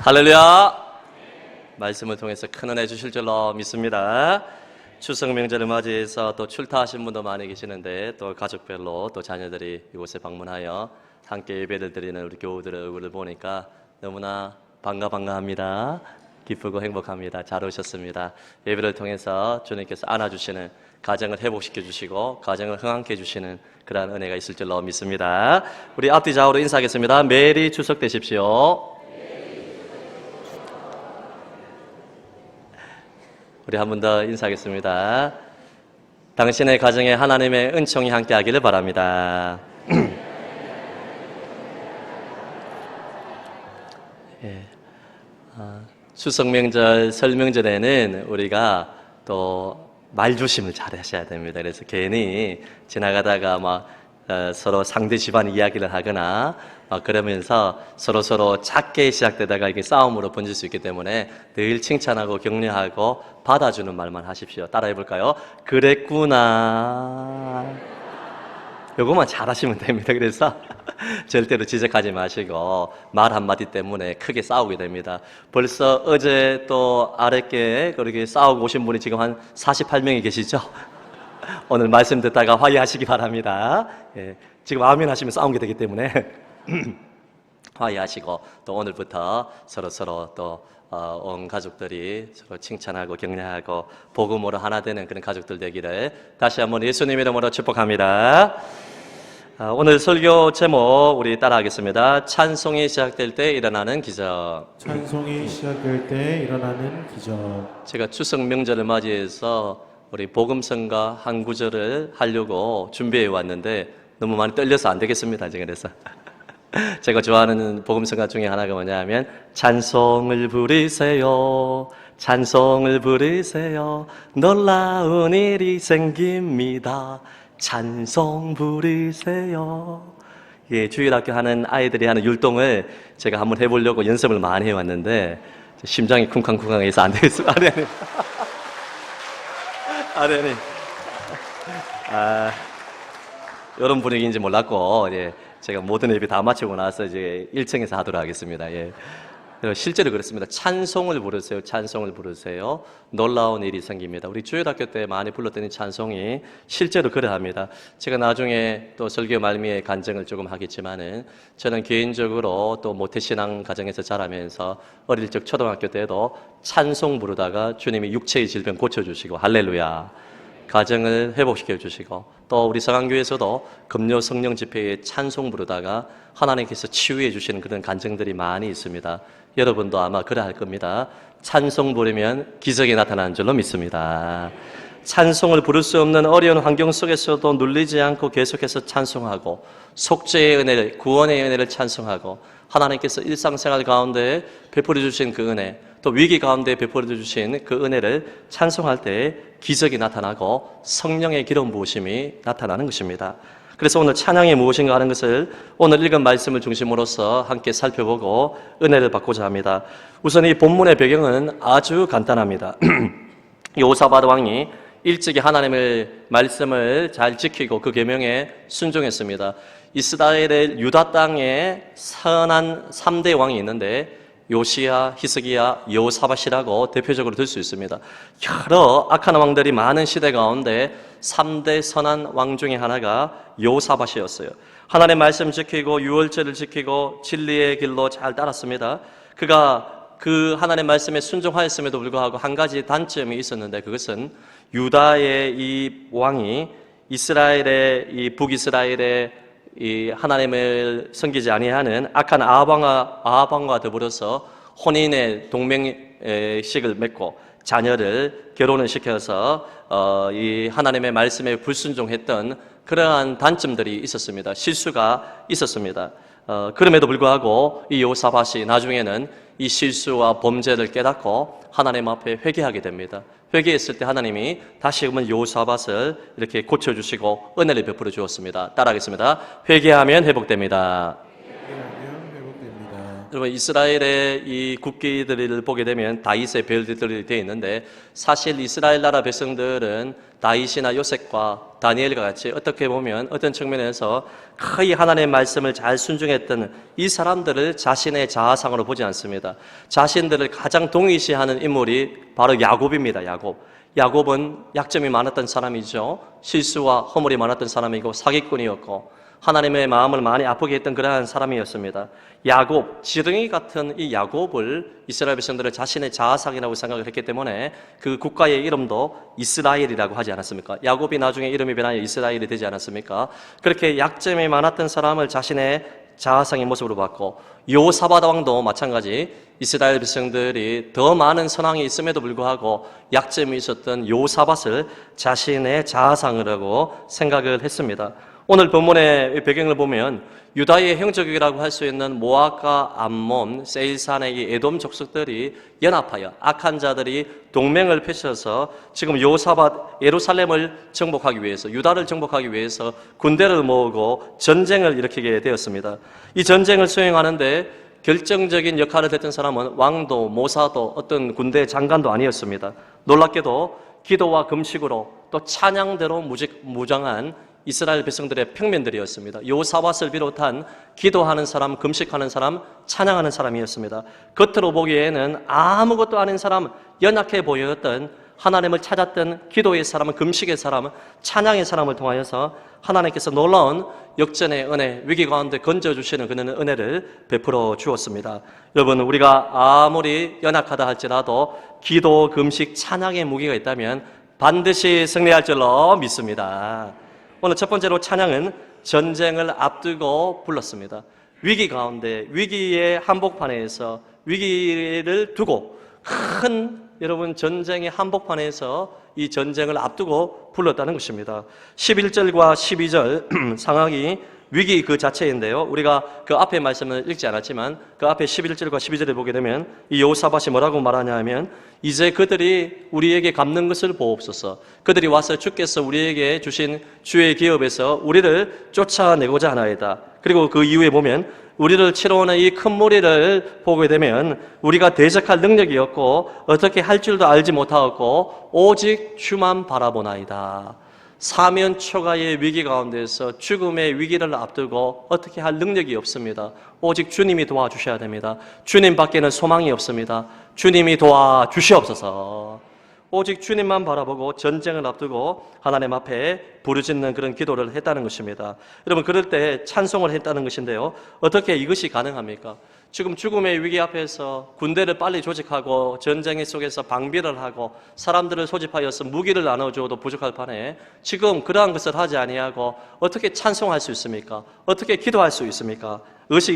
할렐루야. 말씀을 통해서 큰 은혜 주실 줄로 믿습니다. 추석 명절을 맞이해서 또 출타하신 분도 많이 계시는데 또 가족별로 또 자녀들이 이곳에 방문하여 함께 예배를 드리는 우리 교우들의 얼굴을 보니까 너무나 반가합니다. 기쁘고 행복합니다. 잘 오셨습니다. 예배를 통해서 주님께서 안아주시는, 가정을 회복시켜 주시고 가정을 흥황케 해주시는 그러한 은혜가 있을 줄로 믿습니다. 우리 앞뒤 좌우로 인사하겠습니다. 메리 추석 되십시오. 우리 한 번 더 인사하겠습니다. 당신의 가정에 하나님의 은총이 함께하기를 바랍니다. 예. 추석 명절, 설 명절에는 우리가 또 말조심을 잘 하셔야 됩니다. 그래서 괜히 지나가다가 서로 상대 집안 이야기를 하거나 그러면서 서로 작게 시작되다가 이게 싸움으로 번질 수 있기 때문에 늘 칭찬하고 격려하고 받아주는 말만 하십시오. 따라해 볼까요? 그랬구나. 요거만 잘하시면 됩니다. 그래서 절대로 지적하지 마시고 말 한마디 때문에 크게 싸우게 됩니다. 벌써 어제 또 아랫게 그렇게 싸우고 오신 분이 지금 한 48명이 계시죠? 오늘 말씀 듣다가 화해하시기 바랍니다. 예, 지금 아멘 하시면 싸운 게 되기 때문에 화해하시고 또 오늘부터 서로 또 온 가족들이 서로 칭찬하고 격려하고 복음으로 하나 되는 그런 가족들 되기를 다시 한번 예수님 이름으로 축복합니다. 오늘 설교 제목 우리 따라하겠습니다. 찬송이 시작될 때 일어나는 기적. 찬송이 시작될 때 일어나는 기적. 제가 추석 명절을 맞이해서 우리 복음성가 한 구절을 하려고 준비해 왔는데 너무 많이 떨려서 안 되겠습니다. 그래서 제가 좋아하는 복음성가 중에 하나가 뭐냐면 찬송을 부르세요, 찬송을 부르세요, 놀라운 일이 생깁니다, 찬송 부르세요. 예, 주일학교 하는 아이들이 하는 율동을 제가 한번 해보려고 연습을 많이 해왔는데 심장이 쿵쾅쿵쾅해서 안 되겠습니다. 아니. 이런 분위기인지 몰랐고, 예, 제가 모든 예배 다 마치고 나서 이제 1층에서 하도록 하겠습니다. 예. 실제로 그렇습니다. 찬송을 부르세요, 찬송을 부르세요. 놀라운 일이 생깁니다. 우리 주일학교 때 많이 불렀던 이 찬송이 실제로 그러합니다. 제가 나중에 또 설교 말미에 간증을 조금 하겠지만은 저는 개인적으로 또 모태신앙 가정에서 자라면서 어릴 적 초등학교 때도 찬송 부르다가 주님이 육체의 질병 고쳐주시고 할렐루야. 가정을 회복시켜 주시고 또 우리 성안교회에서도 금요 성령 집회에 찬송 부르다가 하나님께서 치유해 주시는 그런 간증들이 많이 있습니다. 여러분도 아마 그러할 겁니다. 찬송 부르면 기적이 나타나는 줄로 믿습니다. 찬송을 부를 수 없는 어려운 환경 속에서도 눌리지 않고 계속해서 찬송하고 속죄의 은혜를, 구원의 은혜를 찬송하고 하나님께서 일상생활 가운데 베풀어 주신 그 은혜, 또 위기 가운데 베풀어 주신 그 은혜를 찬송할 때 기적이 나타나고 성령의 기름 부으심이 나타나는 것입니다. 그래서 오늘 찬양이 무엇인가 하는 것을 오늘 읽은 말씀을 중심으로서 함께 살펴보고 은혜를 받고자 합니다. 우선 이 본문의 배경은 아주 간단합니다. 여호사밧 왕이 일찍이 하나님의 말씀을 잘 지키고 그 계명에 순종했습니다. 이스라엘의 유다 땅에 선한 3대 왕이 있는데 요시야, 히스기야, 여호사밧이라고 대표적으로 들 수 있습니다. 여러 악한 왕들이 많은 시대 가운데 3대 선한 왕 중에 하나가 여호사밧이었어요. 하나님의 말씀 지키고 유월절을 지키고 진리의 길로 잘 따랐습니다. 그가 그 하나님의 말씀에 순종하였음에도 불구하고 한 가지 단점이 있었는데 그것은 유다의 이 왕이 이스라엘의 이 북이스라엘의 이 하나님을 섬기지 아니하는 악한 아합왕과 더불어서 혼인의 동맹식을 맺고 자녀를 결혼을 시켜서 이 하나님의 말씀에 불순종했던 그러한 단점들이 있었습니다. 실수가 있었습니다. 그럼에도 불구하고 이 여호사밧이 나중에는 이 실수와 범죄를 깨닫고 하나님 앞에 회개하게 됩니다. 회개했을 때 하나님이 다시 한번 여호사밧을 이렇게 고쳐주시고 은혜를 베풀어 주었습니다. 따라하겠습니다. 회개하면 회복됩니다. 회개하면 회복됩니다. 여러분 이스라엘의 이 국기들을 보게 되면 다윗의 별들이 되어 있는데 사실 이스라엘 나라 백성들은 다윗이나 요셉과 다니엘과 같이 어떻게 보면 어떤 측면에서 거의 하나님의 말씀을 잘 순종했던 이 사람들을 자신의 자아상으로 보지 않습니다. 자신들을 가장 동일시하는 인물이 바로 야곱입니다. 야곱은 약점이 많았던 사람이죠. 실수와 허물이 많았던 사람이고 사기꾼이었고 하나님의 마음을 많이 아프게 했던 그러한 사람이었습니다. 야곱, 지렁이 같은 이 야곱을 이스라엘 백성들을 자신의 자아상이라고 생각을 했기 때문에 그 국가의 이름도 이스라엘이라고 하지 않았습니까? 야곱이 나중에 이름이 변하여 이스라엘이 되지 않았습니까? 그렇게 약점이 많았던 사람을 자신의 자아상의 모습으로 봤고 요사밧 왕도 마찬가지 이스라엘 백성들이 더 많은 선왕이 있음에도 불구하고 약점이 있었던 요사밧을 자신의 자아상이라고 생각을 했습니다. 오늘 본문의 배경을 보면 유다의 형제국이라고 할 수 있는 모압과 암몬, 세일산의 이 에돔 족속들이 연합하여 악한 자들이 동맹을 펼쳐서 지금 요사밧 예루살렘을 정복하기 위해서 유다를 정복하기 위해서 군대를 모으고 전쟁을 일으키게 되었습니다. 이 전쟁을 수행하는데 결정적인 역할을 했던 사람은 왕도 모사도 어떤 군대 장관도 아니었습니다. 놀랍게도 기도와 금식으로 또 찬양대로 무장한 이스라엘 백성들의 평면들이었습니다. 요사밧을 비롯한 기도하는 사람, 금식하는 사람, 찬양하는 사람이었습니다. 겉으로 보기에는 아무것도 아닌 사람, 연약해 보였던 하나님을 찾았던 기도의 사람, 금식의 사람, 찬양의 사람을 통하여서 하나님께서 놀라운 역전의 은혜, 위기 가운데 건져주시는 그런 은혜를 베풀어 주었습니다. 여러분, 우리가 아무리 연약하다 할지라도 기도, 금식, 찬양의 무기가 있다면 반드시 승리할 줄로 믿습니다. 오늘 첫 번째로 찬양은 전쟁을 앞두고 불렀습니다. 위기 가운데 위기의 한복판에서 위기를 두고 큰 여러분 전쟁의 한복판에서 이 전쟁을 앞두고 불렀다는 것입니다. 11절과 12절 상황이 위기 그 자체인데요. 우리가 그 앞에 말씀을 읽지 않았지만 그 앞에 11절과 12절을 보게 되면 이 요사밧이 뭐라고 말하냐 하면 이제 그들이 우리에게 갚는 것을 보옵소서. 그들이 와서 주께서 우리에게 주신 주의 기업에서 우리를 쫓아내고자 하나이다. 그리고 그 이후에 보면 우리를 치러 오는 이 큰 무리를 보게 되면 우리가 대적할 능력이 없고 어떻게 할 줄도 알지 못하였고 오직 주만 바라보나이다. 사면초가의 위기 가운데서 죽음의 위기를 앞두고 어떻게 할 능력이 없습니다. 오직 주님이 도와주셔야 됩니다. 주님 밖에는 소망이 없습니다. 주님이 도와주시옵소서. 오직 주님만 바라보고 전쟁을 앞두고 하나님 앞에 부르짖는 그런 기도를 했다는 것입니다. 여러분, 그럴 때 찬송을 했다는 것인데요. 어떻게 이것이 가능합니까? 지금 죽음의 위기 앞에서 군대를 빨리 조직하고 전쟁 속에서 방비를 하고 사람들을 소집하여서 무기를 나눠주어도 부족할 판에 지금 그러한 것을 하지 아니하고 어떻게 찬송할 수 있습니까? 어떻게 기도할 수 있습니까?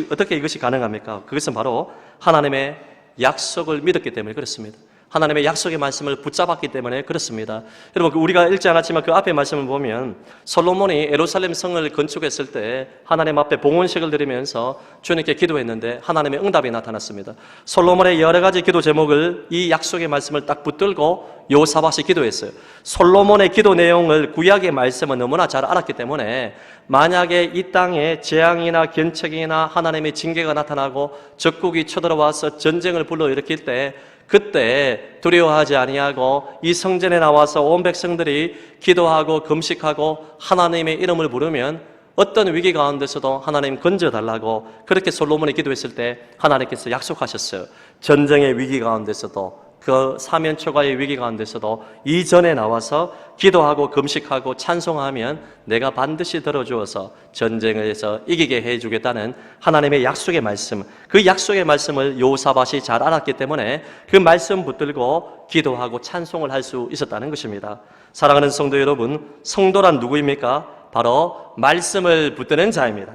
어떻게 이것이 가능합니까? 그것은 바로 하나님의 약속을 믿었기 때문에 그렇습니다. 하나님의 약속의 말씀을 붙잡았기 때문에 그렇습니다. 여러분, 우리가 읽지 않았지만 그 앞에 말씀을 보면 솔로몬이 예루살렘 성을 건축했을 때 하나님 앞에 봉헌식을 드리면서 주님께 기도했는데 하나님의 응답이 나타났습니다. 솔로몬의 여러 가지 기도 제목을 이 약속의 말씀을 딱 붙들고 요사밧이 기도했어요. 솔로몬의 기도 내용을 구약의 말씀은 너무나 잘 알았기 때문에 만약에 이 땅에 재앙이나 견책이나 하나님의 징계가 나타나고 적국이 쳐들어와서 전쟁을 불러일으킬 때 그때 두려워하지 아니하고 이 성전에 나와서 온 백성들이 기도하고 금식하고 하나님의 이름을 부르면 어떤 위기 가운데서도 하나님 건져달라고 그렇게 솔로몬이 기도했을 때 하나님께서 약속하셨어요. 전쟁의 위기 가운데서도 그 사면초가의 위기 가운데서도 이전에 나와서 기도하고 금식하고 찬송하면 내가 반드시 들어주어서 전쟁에서 이기게 해주겠다는 하나님의 약속의 말씀, 그 약속의 말씀을 요사밧이 잘 알았기 때문에 그 말씀 붙들고 기도하고 찬송을 할 수 있었다는 것입니다. 사랑하는 성도 여러분, 성도란 누구입니까? 바로 말씀을 붙드는 자입니다.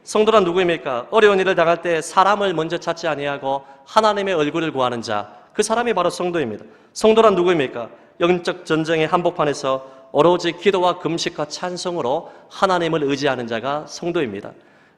성도란 누구입니까? 어려운 일을 당할 때 사람을 먼저 찾지 아니하고 하나님의 얼굴을 구하는 자, 그 사람이 바로 성도입니다. 성도란 누구입니까? 영적 전쟁의 한복판에서 오로지 기도와 금식과 찬송으로 하나님을 의지하는 자가 성도입니다.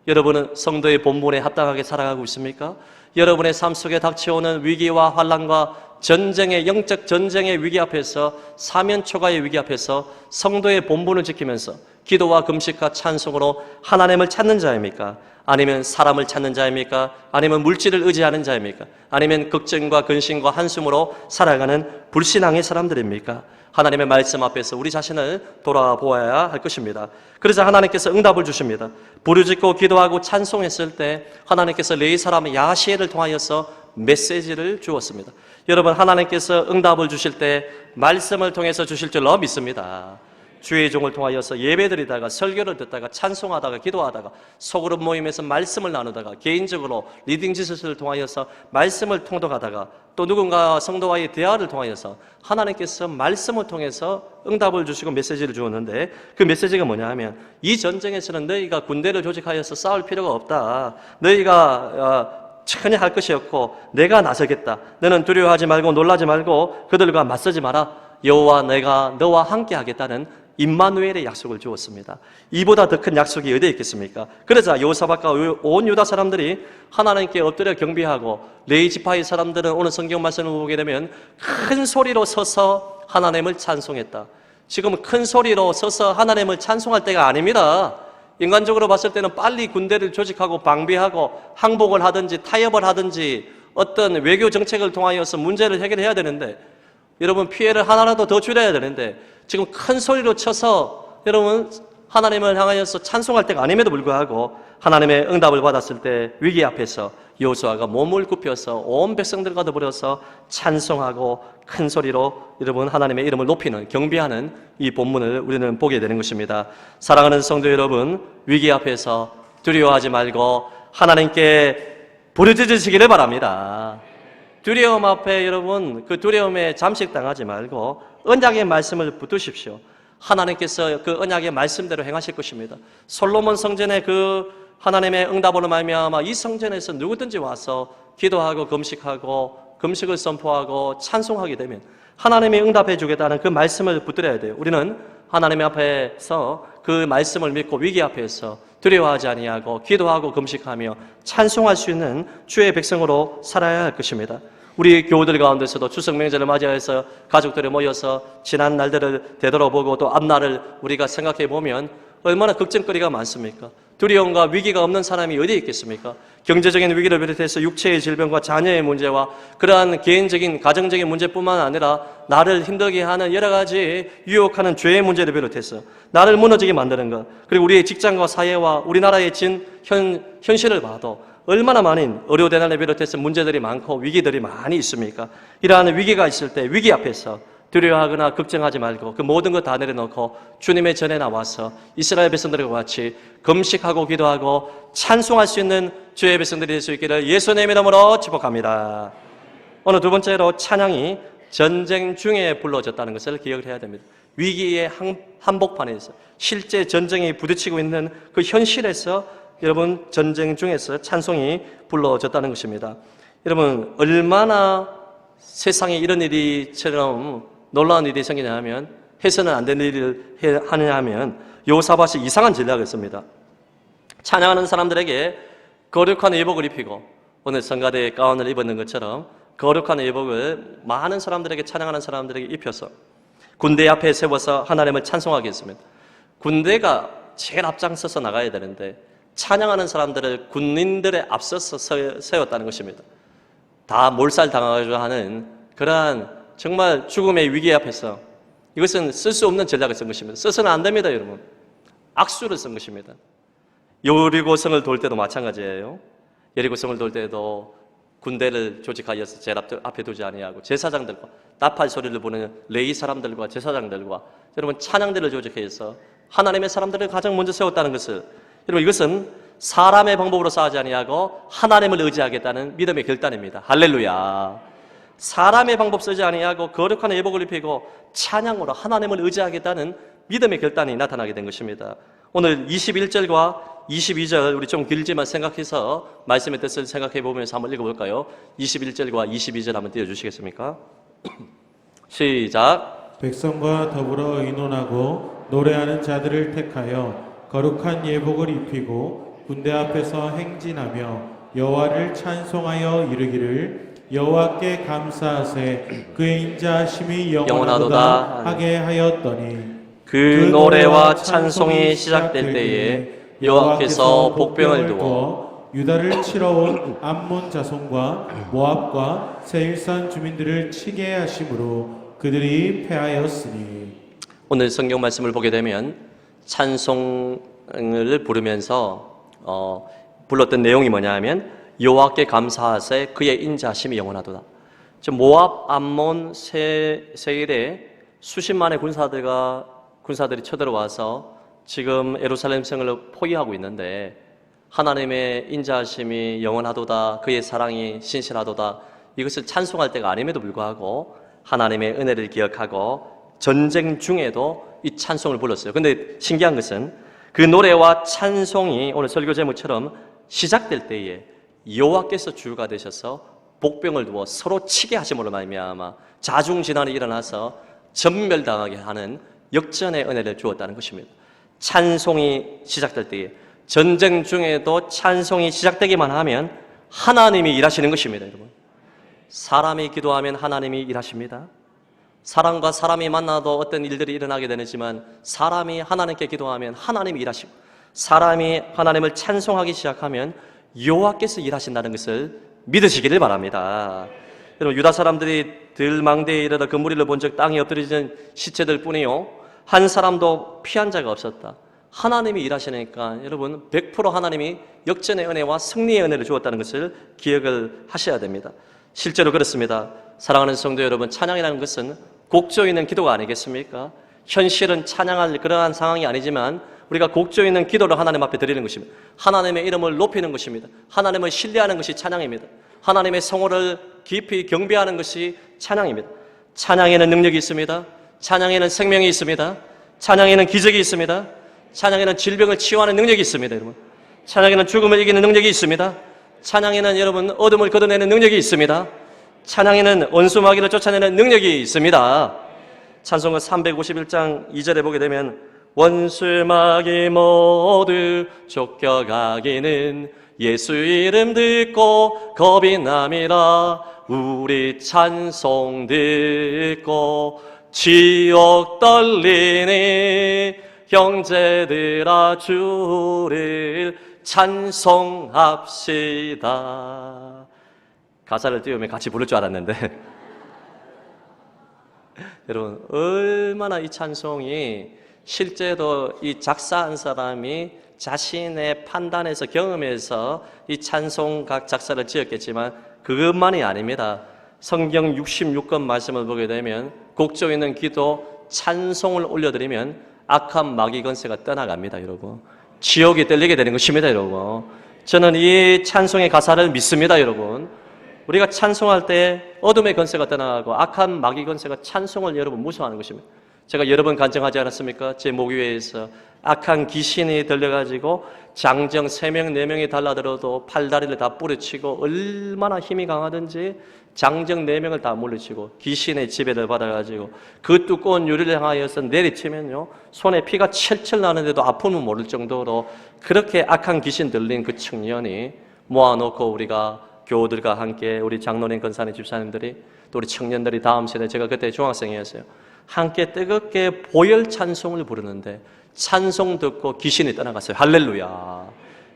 여러분은 성도의 본분에 합당하게 살아가고 있습니까? 여러분의 삶 속에 닥쳐오는 위기와 환난과 전쟁의 영적 전쟁의 위기 앞에서 사면초가의 위기 앞에서 성도의 본분을 지키면서 기도와 금식과 찬송으로 하나님을 찾는 자입니까? 아니면 사람을 찾는 자입니까? 아니면 물질을 의지하는 자입니까? 아니면 걱정과 근심과 한숨으로 살아가는 불신앙의 사람들입니까? 하나님의 말씀 앞에서 우리 자신을 돌아보아야 할 것입니다. 그래서 하나님께서 응답을 주십니다. 부르짖고 기도하고 찬송했을 때 하나님께서 레위 사람 야시엘을 통하여서 메시지를 주었습니다. 여러분, 하나님께서 응답을 주실 때 말씀을 통해서 주실 줄로 믿습니다. 주의 종을 통하여서 예배드리다가 설교를 듣다가 찬송하다가 기도하다가 소그룹 모임에서 말씀을 나누다가 개인적으로 리딩 지스를 통하여서 말씀을 통독하다가 또 누군가 성도와의 대화를 통하여서 하나님께서 말씀을 통해서 응답을 주시고 메시지를 주었는데, 그 메시지가 뭐냐 하면, 이 전쟁에서는 너희가 군대를 조직하여서 싸울 필요가 없다. 너희가 전혀 할 것이 없고 내가 나서겠다. 너는 두려워하지 말고 놀라지 말고 그들과 맞서지 마라. 여호와 내가 너와 함께 하겠다는 임마누엘의 약속을 주었습니다. 이보다 더 큰 약속이 어디에 있겠습니까? 그러자 여호사밧과 온 유다 사람들이 하나님께 엎드려 경배하고, 레위 지파의 사람들은 오늘 성경 말씀을 보게 되면 큰 소리로 서서 하나님을 찬송했다. 지금 큰 소리로 서서 하나님을 찬송할 때가 아닙니다. 인간적으로 봤을 때는 빨리 군대를 조직하고 방비하고 항복을 하든지 타협을 하든지 어떤 외교 정책을 통하여서 문제를 해결해야 되는데, 여러분 피해를 하나라도 더 줄여야 되는데 지금 큰 소리로 쳐서 여러분 하나님을 향하여서 찬송할 때가 아님에도 불구하고 하나님의 응답을 받았을 때 위기 앞에서 여호수아가 몸을 굽혀서 온 백성들과 더불어서 찬송하고 큰 소리로 여러분 하나님의 이름을 높이는, 경배하는 이 본문을 우리는 보게 되는 것입니다. 사랑하는 성도 여러분, 위기 앞에서 두려워하지 말고 하나님께 부르짖으시기를 바랍니다. 두려움 앞에 여러분 그 두려움에 잠식당하지 말고 언약의 말씀을 붙드십시오. 하나님께서 그 언약의 말씀대로 행하실 것입니다. 솔로몬 성전의 그 하나님의 응답으로 말미암아 이 성전에서 누구든지 와서 기도하고 금식하고 금식을 선포하고 찬송하게 되면 하나님이 응답해 주겠다는 그 말씀을 붙들어야 돼요. 우리는 하나님 앞에서 그 말씀을 믿고 위기 앞에서 두려워하지 아니하고 기도하고 금식하며 찬송할 수 있는 주의 백성으로 살아야 할 것입니다. 우리 교우들 가운데서도 추석 명절을 맞이해서 가족들이 모여서 지난 날들을 되돌아보고 또 앞날을 우리가 생각해 보면 얼마나 걱정거리가 많습니까? 두려움과 위기가 없는 사람이 어디에 있겠습니까? 경제적인 위기를 비롯해서 육체의 질병과 자녀의 문제와 그러한 개인적인 가정적인 문제뿐만 아니라 나를 힘들게 하는 여러 가지 유혹하는 죄의 문제를 비롯해서 나를 무너지게 만드는 것, 그리고 우리의 직장과 사회와 우리나라의 현실을 봐도 얼마나 많은 의료대난을 비롯해서 문제들이 많고 위기들이 많이 있습니까? 이러한 위기가 있을 때 위기 앞에서 두려워하거나 걱정하지 말고 그 모든 것 다 내려놓고 주님의 전에 나와서 이스라엘 백성들과 같이 금식하고 기도하고 찬송할 수 있는 주의 백성들이 될 수 있기를 예수님의 이름으로 축복합니다. 오늘 두 번째로 찬양이 전쟁 중에 불러졌다는 것을 기억을 해야 됩니다. 위기의 한복판에서 실제 전쟁이 부딪히고 있는 그 현실에서 여러분 전쟁 중에서 찬송이 불러졌다는 것입니다. 여러분 얼마나 세상에 이런 일이처럼 놀라운 일이 생기냐 하면, 해서는 안 되는 일을 하느냐 하면 여호사밧이 이상한 전략을 씁니다. 찬양하는 사람들에게 거룩한 의복을 입히고, 오늘 성가대의 가운을 입었는 것처럼 거룩한 의복을 많은 사람들에게, 찬양하는 사람들에게 입혀서 군대 앞에 세워서 하나님을 찬송하게 했습니다. 군대가 제일 앞장서서 나가야 되는데 찬양하는 사람들을 군인들의 앞서서 세웠다는 것입니다. 다 몰살당하고 하는 그러한 정말 죽음의 위기 앞에서 이것은 쓸 수 없는 전략을 쓴 것입니다. 써서는 안 됩니다, 여러분. 악수를 쓴 것입니다. 여리고성을 돌 때도 마찬가지예요. 여리고성을 돌 때도 군대를 조직하여서 제일 앞에 두지 아니하고 제사장들과 나팔 소리를 부르는 레위 사람들과 제사장들과 여러분 찬양대를 조직해서 하나님의 사람들을 가장 먼저 세웠다는 것을, 여러분 이것은 사람의 방법으로 싸우지 아니하고 하나님을 의지하겠다는 믿음의 결단입니다. 할렐루야. 사람의 방법 쓰지 아니하고 거룩한 의복을 입히고 찬양으로 하나님을 의지하겠다는 믿음의 결단이 나타나게 된 것입니다. 오늘 21절과 22절 우리 좀 길지만 생각해서 말씀의 뜻을 생각해 보면서 한번 읽어볼까요? 21절과 22절 한번 띄워주시겠습니까? 시작. 백성과 더불어 의논하고 노래하는 자들을 택하여 거룩한 예복을 입히고 군대 앞에서 행진하며 여호와를 찬송하여 이르기를 여호와께 감사하세 그의 인자심이 영원하도다 하게 하였더니 그 노래와 찬송이 시작될 때에 여호와께서 복병을 두어 유다를 치러 온 암몬 자손과 모압과 세일산 주민들을 치게 하심으로 그들이 패하였으니. 오늘 성경 말씀을 보게 되면 찬송을 부르면서 불렀던 내용이 뭐냐 하면 여호와께 감사하세 그의 인자하심이 영원하도다. 모압, 암몬, 세일에 수십만의 군사들이 쳐들어와서 지금 예루살렘 성을 포위하고 있는데 하나님의 인자하심이 영원하도다, 그의 사랑이 신실하도다, 이것을 찬송할 때가 아님에도 불구하고 하나님의 은혜를 기억하고 전쟁 중에도 이 찬송을 불렀어요. 근데 신기한 것은 그 노래와 찬송이 오늘 설교 제목처럼 시작될 때에 여호와께서 주가 되셔서 복병을 두어 서로 치게 하심으로 말미암아 자중진환이 일어나서 전멸당하게 하는 역전의 은혜를 주었다는 것입니다. 찬송이 시작될 때에, 전쟁 중에도 찬송이 시작되기만 하면 하나님이 일하시는 것입니다. 여러분, 사람이 기도하면 하나님이 일하십니다. 사람과 사람이 만나도 어떤 일들이 일어나게 되지만 사람이 하나님께 기도하면 하나님이 일하시고, 사람이 하나님을 찬송하기 시작하면 여호와께서 일하신다는 것을 믿으시기를 바랍니다. 여러분, 유다 사람들이 들망대에 이르러 그 무리를 본 적 땅에 엎드려진 시체들 뿐이요 한 사람도 피한 자가 없었다. 하나님이 일하시니까 여러분 100% 하나님이 역전의 은혜와 승리의 은혜를 주었다는 것을 기억을 하셔야 됩니다. 실제로 그렇습니다. 사랑하는 성도 여러분, 찬양이라는 것은 곡조 있는 기도가 아니겠습니까? 현실은 찬양할 그러한 상황이 아니지만 우리가 곡조 있는 기도를 하나님 앞에 드리는 것입니다. 하나님의 이름을 높이는 것입니다. 하나님을 신뢰하는 것이 찬양입니다. 하나님의 성호를 깊이 경배하는 것이 찬양입니다. 찬양에는 능력이 있습니다. 찬양에는 생명이 있습니다. 찬양에는 기적이 있습니다. 찬양에는 질병을 치유하는 능력이 있습니다. 여러분, 찬양에는 죽음을 이기는 능력이 있습니다. 찬양에는 여러분 어둠을 걷어내는 능력이 있습니다. 찬양에는 원수마귀를 쫓아내는 능력이 있습니다. 찬송가 351장 2절에 보게 되면 원수마귀 모두 쫓겨가기는 예수 이름 듣고 겁이 남이라. 우리 찬송 듣고 지옥 떨리니 형제들아 주를 찬송합시다. 가사를 띄우면 같이 부를 줄 알았는데 여러분, 얼마나 이 찬송이 실제로 이 작사한 사람이 자신의 판단에서 경험해서 이 찬송각 작사를 지었겠지만 그것만이 아닙니다. 성경 66권 말씀을 보게 되면 곡조 있는 기도 찬송을 올려드리면 악한 마귀 권세가 떠나갑니다. 여러분, 지옥이 떨리게 되는 것입니다. 여러분, 저는 이 찬송의 가사를 믿습니다. 여러분, 우리가 찬송할 때 어둠의 권세가 떠나가고 악한 마귀 권세가 찬송을 여러분 무서워하는 것입니다. 제가 여러 번 간증하지 않았습니까? 제 목 위에서 악한 귀신이 들려가지고 장정 3명, 4명이 달라들어도 팔다리를 다 뿌려치고 얼마나 힘이 강하든지 장정 4명을 다 물리치고 귀신의 지배를 받아가지고 그 두꺼운 유리를 향하여서 내리치면요 손에 피가 철철 나는데도 아픔은 모를 정도로 그렇게 악한 귀신 들린 그 청년이 모아놓고 우리가 교우들과 함께 우리 장로님, 권사님, 집사님들이 또 우리 청년들이 다음 세대, 제가 그때 중학생이었어요, 함께 뜨겁게 보혈 찬송을 부르는데 찬송 듣고 귀신이 떠나갔어요. 할렐루야.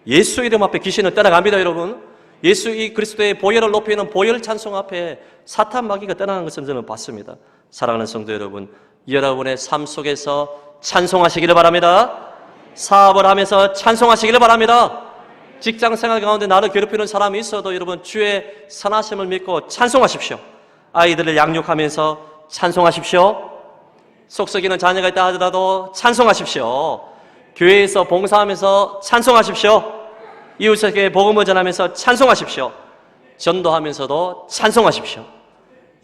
예수 이름 앞에 귀신은 떠나갑니다. 여러분, 예수 이 그리스도의 보혈을 높이는 보혈 찬송 앞에 사탄 마귀가 떠나는 것을 저는 봤습니다. 사랑하는 성도 여러분, 여러분의 삶 속에서 찬송하시기를 바랍니다. 사업을 하면서 찬송하시기를 바랍니다. 직장생활 가운데 나를 괴롭히는 사람이 있어도 여러분 주의 선하심을 믿고 찬송하십시오. 아이들을 양육하면서 찬송하십시오. 속썩이는 자녀가 있다 하더라도 찬송하십시오. 교회에서 봉사하면서 찬송하십시오. 이웃에게 복음을 전하면서 찬송하십시오. 전도하면서도 찬송하십시오.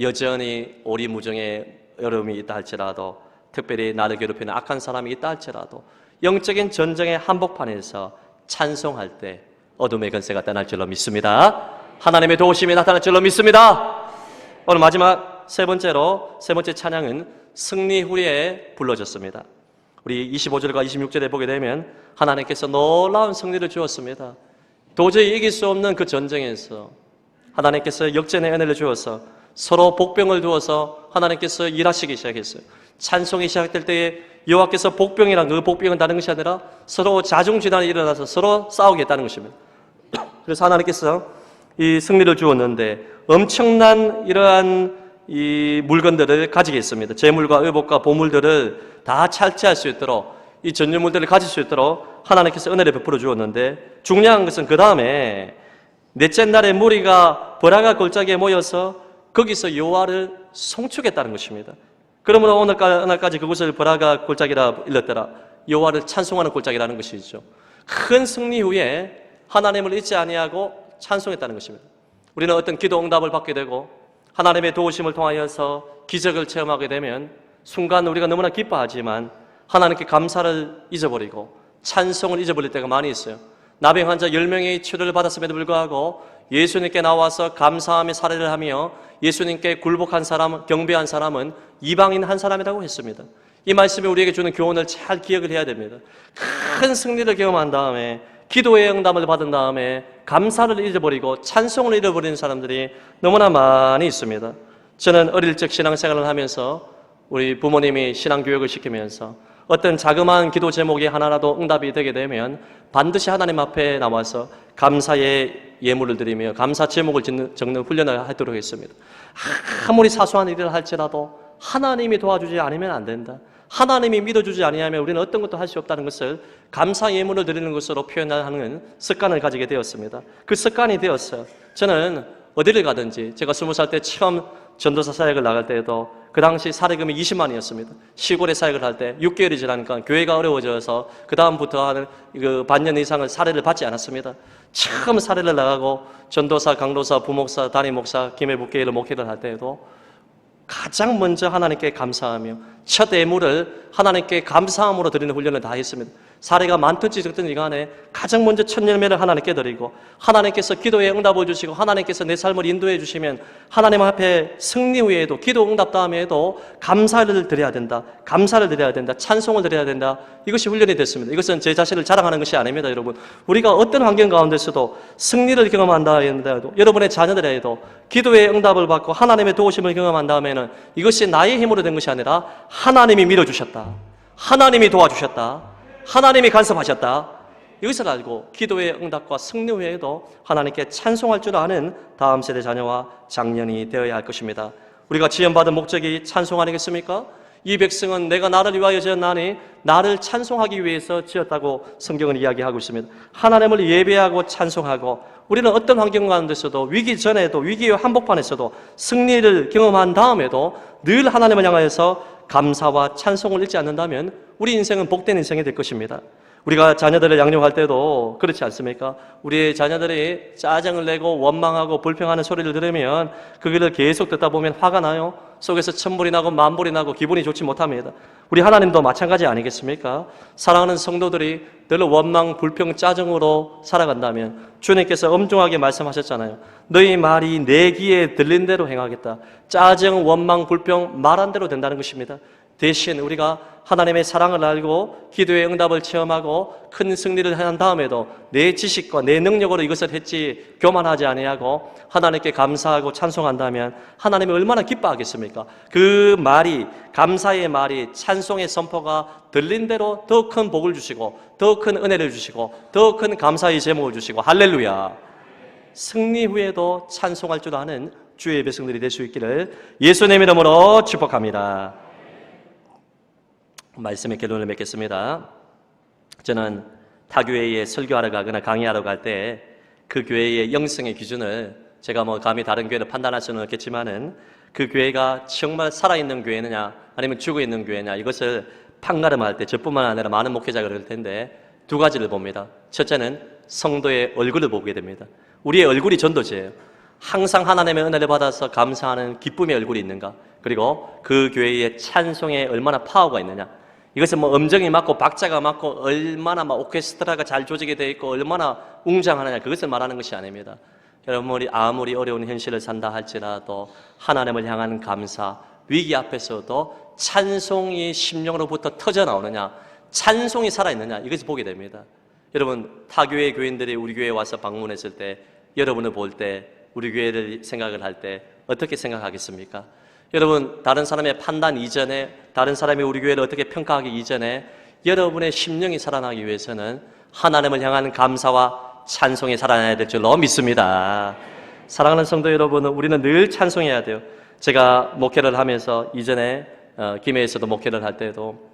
여전히 오리무중에 어려움이 있다 할지라도, 특별히 나를 괴롭히는 악한 사람이 있다 할지라도 영적인 전쟁의 한복판에서 찬송할 때 어둠의 권세가 떠날 줄로 믿습니다. 하나님의 도우심이 나타날 줄로 믿습니다. 오늘 마지막 세 번째 찬양은 승리 후에 불러졌습니다. 우리 25절과 26절에 보게 되면 하나님께서 놀라운 승리를 주었습니다. 도저히 이길 수 없는 그 전쟁에서 하나님께서 역전의 은혜를 주어서 서로 복병을 두어서 하나님께서 일하시기 시작했어요. 찬송이 시작될 때에 여호와께서 복병이란 그 복병은 다른 것이 아니라 서로 자중지단이 일어나서 서로 싸우겠다는 것입니다. 그래서 하나님께서 이 승리를 주었는데 엄청난 이러한 이 물건들을 가지겠습니다. 재물과 의복과 보물들을 다 찰취할 수 있도록 이 전유물들을 가질 수 있도록 하나님께서 은혜를 베풀어 주었는데 중요한 것은 그 다음에 넷째 날에 무리가 버라가 골짜기에 모여서 거기서 여호와를 송축했다는 것입니다. 그러므로 오늘까지 그곳을 버라가 골짜기라 일렀더라. 여호와를 찬송하는 골짜기라는 것이죠. 큰 승리 후에 하나님을 잊지 아니하고 찬송했다는 것입니다. 우리는 어떤 기도 응답을 받게 되고 하나님의 도우심을 통하여서 기적을 체험하게 되면 순간 우리가 너무나 기뻐하지만 하나님께 감사를 잊어버리고 찬송을 잊어버릴 때가 많이 있어요. 나병 환자 10명의 치료를 받았음에도 불구하고 예수님께 나와서 감사하며 사례를 하며 예수님께 굴복한 사람, 경배한 사람은 이방인 한 사람이라고 했습니다. 이 말씀이 우리에게 주는 교훈을 잘 기억을 해야 됩니다. 큰 승리를 경험한 다음에 기도의 응답을 받은 다음에 감사를 잊어버리고 찬송을 잃어버리는 사람들이 너무나 많이 있습니다. 저는 어릴 적 신앙생활을 하면서 우리 부모님이 신앙교육을 시키면서 어떤 자그마한 기도 제목이 하나라도 응답이 되게 되면 반드시 하나님 앞에 나와서 감사의 예물을 드리며 감사 제목을 적는 훈련을 하도록 했습니다. 아무리 사소한 일을 할지라도 하나님이 도와주지 않으면 안 된다. 하나님이 믿어주지 아니하면 우리는 어떤 것도 할 수 없다는 것을 감사 예물을 드리는 것으로 표현하는 습관을 가지게 되었습니다. 그 습관이 되었어요. 저는 어디를 가든지 제가 20살 때 처음 전도사 사역을 나갈 때에도 그 당시 사례금이 20만이었습니다. 시골에 사역을 할 때 6개월이 지나니까 교회가 어려워져서 그 다음부터 한 반년 이상을 사례를 받지 않았습니다. 처음 사례를 나가고 전도사, 강도사, 부목사, 담임목사, 김해북교회를 목회를 할 때에도 가장 먼저 하나님께 감사하며 첫 예물을 하나님께 감사함으로 드리는 훈련을 다 했습니다. 사례가 많든지 적든지 간에 가장 먼저 첫 열매를 하나님께 드리고 하나님께서 기도에 응답을 주시고 하나님께서 내 삶을 인도해 주시면 하나님 앞에 승리 후에도 기도 응답 다음에도 감사를 드려야 된다. 감사를 드려야 된다. 찬송을 드려야 된다. 이것이 훈련이 됐습니다. 이것은 제 자신을 자랑하는 것이 아닙니다, 여러분. 우리가 어떤 환경 가운데서도 승리를 경험한다 했는데도 여러분의 자녀들에도 기도의 응답을 받고 하나님의 도우심을 경험한 다음에는 이것이 나의 힘으로 된 것이 아니라 하나님이 밀어주셨다. 하나님이 도와주셨다. 하나님이 간섭하셨다. 이것을 알고 기도의 응답과 승리 후에도 하나님께 찬송할 줄 아는 다음 세대 자녀와 장년이 되어야 할 것입니다. 우리가 지원받은 목적이 찬송 아니겠습니까? 이 백성은 내가 나를 위하여 지었나니 나를 찬송하기 위해서 지었다고 성경은 이야기하고 있습니다. 하나님을 예배하고 찬송하고 우리는 어떤 환경 가운데서도 위기 전에도 위기의 한복판에서도 승리를 경험한 다음에도 늘 하나님을 향하여서 감사와 찬송을 잃지 않는다면 우리 인생은 복된 인생이 될 것입니다. 우리가 자녀들을 양육할 때도 그렇지 않습니까? 우리의 자녀들이 짜증을 내고 원망하고 불평하는 소리를 들으면 그거를 계속 듣다 보면 화가 나요. 속에서 천불이 나고 만불이 나고 기분이 좋지 못합니다. 우리 하나님도 마찬가지 아니겠습니까? 사랑하는 성도들이 늘 원망, 불평, 짜증으로 살아간다면 주님께서 엄중하게 말씀하셨잖아요. 너희 말이 내 귀에 들린 대로 행하겠다. 짜증, 원망, 불평 말한 대로 된다는 것입니다. 대신 우리가 하나님의 사랑을 알고 기도의 응답을 체험하고 큰 승리를 한 다음에도 내 지식과 내 능력으로 이것을 했지 교만하지 아니하고 하나님께 감사하고 찬송한다면 하나님이 얼마나 기뻐하겠습니까? 그 말이, 감사의 말이, 찬송의 선포가 들린 대로 더 큰 복을 주시고 더 큰 은혜를 주시고 더 큰 감사의 제목을 주시고 할렐루야. 승리 후에도 찬송할 줄 아는 주의 백성들이 될 수 있기를 예수님 이름으로 축복합니다. 말씀의 결론을 맺겠습니다. 저는 타 교회에 설교하러 가거나 강의하러 갈 때 그 교회의 영성의 기준을 제가 감히 다른 교회를 판단할 수는 없겠지만은 그 교회가 정말 살아있는 교회느냐 아니면 죽어있는 교회냐 이것을 판가름할 때 저뿐만 아니라 많은 목회자가 그럴 텐데 두 가지를 봅니다. 첫째는 성도의 얼굴을 보게 됩니다. 우리의 얼굴이 전도제예요. 항상 하나님의 은혜를 받아서 감사하는 기쁨의 얼굴이 있는가, 그리고 그 교회의 찬송에 얼마나 파워가 있느냐. 이것은 음정이 맞고 박자가 맞고 얼마나 오케스트라가 잘 조직이 되어 있고 얼마나 웅장하느냐, 그것을 말하는 것이 아닙니다. 여러분이 아무리 어려운 현실을 산다 할지라도 하나님을 향한 감사, 위기 앞에서도 찬송이 심령으로부터 터져 나오느냐, 찬송이 살아있느냐, 이것을 보게 됩니다. 여러분, 타교회 교인들이 우리 교회에 와서 방문했을 때, 여러분을 볼 때, 우리 교회를 생각을 할 때 어떻게 생각하겠습니까? 여러분, 다른 사람의 판단 이전에, 다른 사람이 우리 교회를 어떻게 평가하기 이전에 여러분의 심령이 살아나기 위해서는 하나님을 향한 감사와 찬송이 살아나야 될 줄로 믿습니다. 사랑하는 성도 여러분, 우리는 늘 찬송해야 돼요. 제가 목회를 하면서 이전에 김해에서도 목회를 할 때도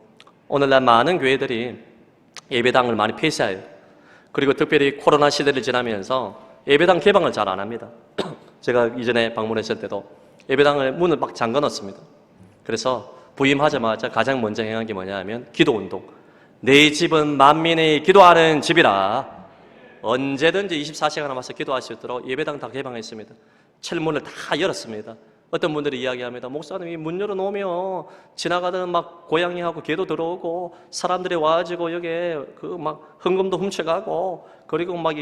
오늘날 많은 교회들이 예배당을 많이 폐쇄해요. 그리고 특별히 코로나 시대를 지나면서 예배당 개방을 잘 안 합니다. 제가 이전에 방문했을 때도 예배당을 문을 막 잠가 놓습니다. 그래서 부임하자마자 가장 먼저 행한 게 뭐냐 하면 기도운동. 내 집은 만민이 기도하는 집이라 언제든지 24시간 남아서 기도할 수 있도록 예배당 다 개방했습니다. 철문을 다 열었습니다. 어떤 분들이 이야기합니다. 목사님이 문 열어놓으면 지나가던 막 고양이하고 개도 들어오고 사람들이 와가지고 여기에 그 막 헌금도 훔쳐가고 그리고 막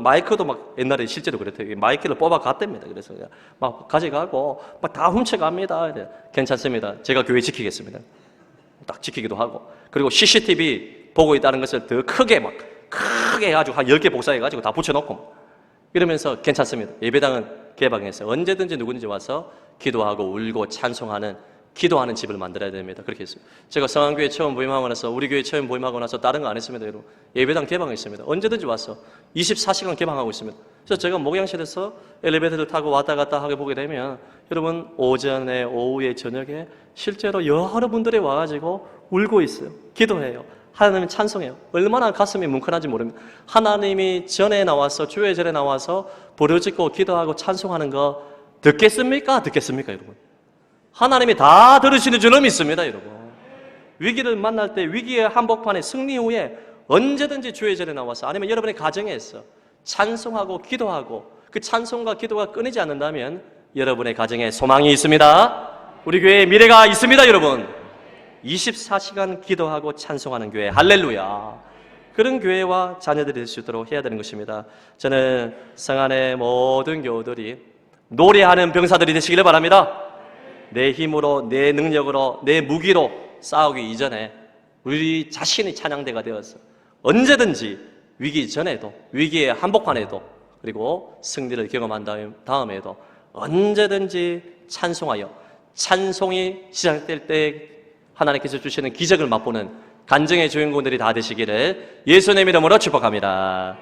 마이크도 막 옛날에 실제로 그랬대요. 마이크를 뽑아 갔답니다. 그래서 막 가져가고 막 다 훔쳐갑니다. 괜찮습니다. 제가 교회 지키겠습니다. 딱 지키기도 하고 그리고 CCTV 보고 있다는 것을 더 크게 해가지고 한 10개 복사해가지고 다 붙여놓고 이러면서 괜찮습니다. 예배당은 개방해서 언제든지 누구든지 와서 기도하고 울고 찬송하는 기도하는 집을 만들어야 됩니다. 그렇게 했습니다. 제가 성안교회 처음 부임하고 나서 우리 교회 처음 부임하고 나서 다른 거 안 했습니다. 여러분. 예배당 개방했습니다. 언제든지 와서 24시간 개방하고 있습니다. 그래서 제가 목양실에서 엘리베이터를 타고 왔다 갔다 하게 보게 되면 여러분 오전에 오후에 저녁에 실제로 여러분들이 와가지고 울고 있어요. 기도해요. 하나님 찬송해요. 얼마나 가슴이 뭉클한지 모릅니다. 하나님이 전에 나와서 주의 전에 나와서 부르짖고 기도하고 찬송하는 거 듣겠습니까? 듣겠습니까, 여러분? 하나님이 다 들으시는 줄로 믿습니다, 여러분. 위기를 만날 때 위기의 한복판에 승리 후에 언제든지 주의 전에 나와서 아니면 여러분의 가정에서 찬송하고 기도하고 그 찬송과 기도가 끊이지 않는다면 여러분의 가정에 소망이 있습니다. 우리 교회에 미래가 있습니다, 여러분. 24시간 기도하고 찬송하는 교회, 할렐루야. 그런 교회와 자녀들이 될 수 있도록 해야 되는 것입니다. 저는 성안의 모든 교우들이 노래하는 병사들이 되시기를 바랍니다. 내 힘으로, 내 능력으로, 내 무기로 싸우기 이전에 우리 자신이 찬양대가 되어서 언제든지 위기 전에도, 위기의 한복판에도, 그리고 승리를 경험한 다음에도 언제든지 찬송하여 찬송이 시작될 때 하나님께서 주시는 기적을 맛보는 간증의 주인공들이 다 되시기를 예수님의 이름으로 축복합니다.